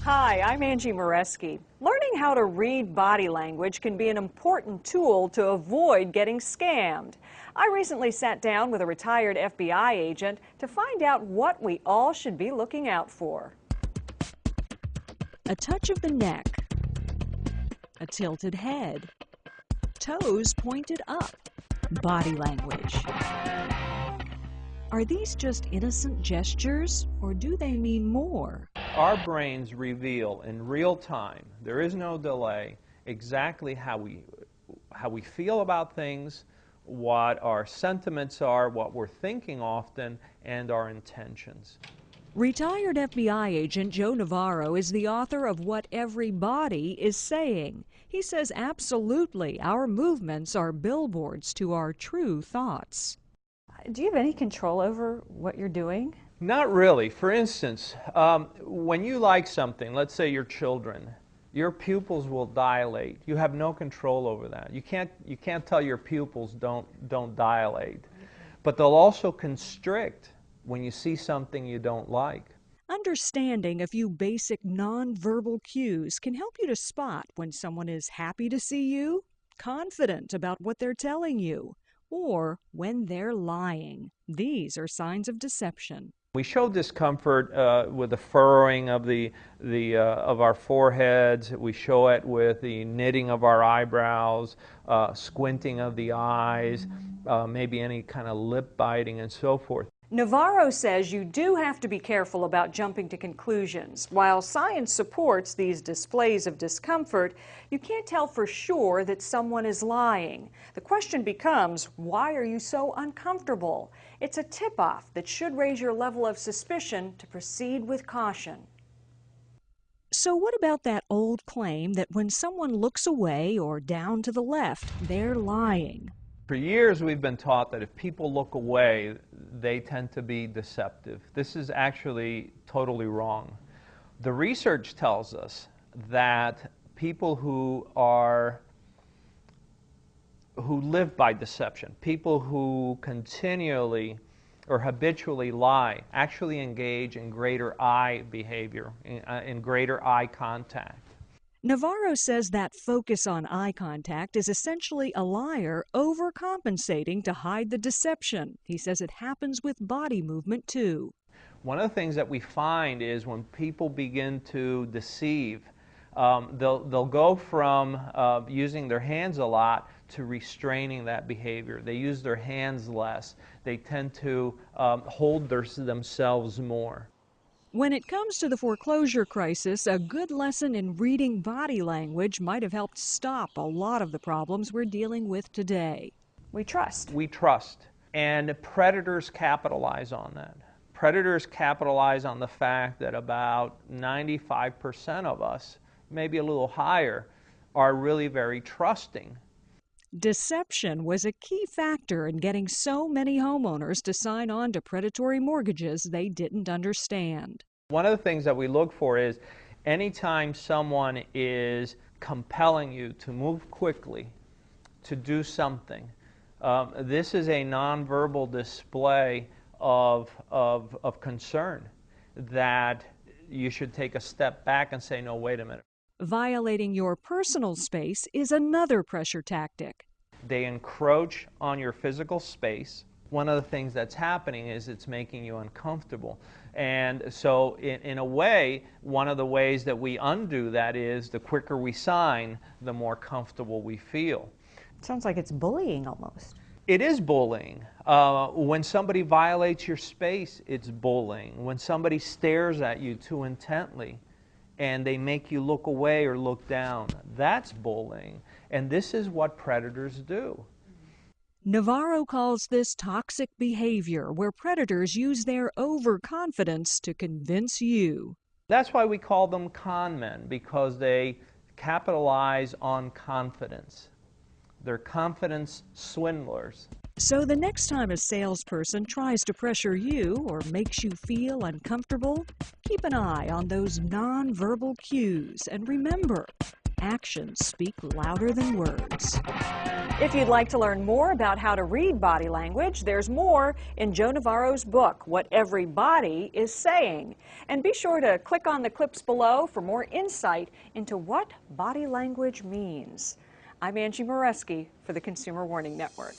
Hi, I'm Angie Moreski. Learning how to read body language can be an important tool to avoid getting scammed. I recently sat down with a retired FBI agent to find out what we all should be looking out for. A touch of the neck, a tilted head, toes pointed up, body language. Are these just innocent gestures, or do they mean more? Our brains reveal in real time, there is no delay, exactly how we feel about things, what our sentiments are, what we're thinking often, and our intentions. Retired FBI agent Joe Navarro is the author of What Every Body is Saying. He says absolutely our movements are billboards to our true thoughts. Do you have any control over what you're doing? Not really. For instance, when you like something, let's say your children, your pupils will dilate. You have no control over that. You can't tell your pupils don't dilate. But they'll also constrict when you see something you don't like. Understanding a few basic nonverbal cues can help you to spot when someone is happy to see you, confident about what they're telling you, or when they're lying. These are signs of deception. We show discomfort with the furrowing of of our foreheads. We show it with the knitting of our eyebrows, squinting of the eyes, maybe any kind of lip biting and so forth. Navarro says you do have to be careful about jumping to conclusions. While science supports these displays of discomfort, you can't tell for sure that someone is lying. The question becomes, why are you so uncomfortable? It's a tip-off that should raise your level of suspicion to proceed with caution. So what about that old claim that when someone looks away or down to the left, they're lying? For years we've been taught that if people look away, they tend to be deceptive. This is actually totally wrong. The research tells us that people who live by deception, people who continually or habitually lie, actually engage in greater eye behavior, in greater eye contact. Navarro says that focus on eye contact is essentially a liar overcompensating to hide the deception. He says it happens with body movement too. One of the things that we find is when people begin to deceive, they'll go from using their hands a lot to restraining that behavior. They use their hands less. They tend to hold themselves more. When it comes to the foreclosure crisis, a good lesson in reading body language might have helped stop a lot of the problems we're dealing with today. We trust. We trust. And predators capitalize on that. Predators capitalize on the fact that about 95% of us, maybe a little higher, are really very trusting. Deception was a key factor in getting so many homeowners to sign on to predatory mortgages they didn't understand. One of the things that we look for is anytime someone is compelling you to move quickly, to do something, this is a nonverbal display of concern that you should take a step back and say, no, wait a minute. Violating your personal space is another pressure tactic. They encroach on your physical space. One of the things that's happening is it's making you uncomfortable. And so in a way, one of the ways that we undo that is the quicker we sign, the more comfortable we feel. Sounds like it's bullying almost. It is bullying. When somebody violates your space, it's bullying. When somebody stares at you too intently, and they make you look away or look down, that's bullying. And this is what predators do. Navarro calls this toxic behavior, where predators use their overconfidence to convince you. That's why we call them con men, because they capitalize on confidence. They're confidence swindlers. So the next time a salesperson tries to pressure you or makes you feel uncomfortable, keep an eye on those nonverbal cues and remember, Actions speak louder than words. If you'd like to learn more about how to read body language, there's more in Joe Navarro's book, What Every Body is Saying. And be sure to click on the clips below for more insight into what body language means. I'm Angie Moreski for the Consumer Warning Network.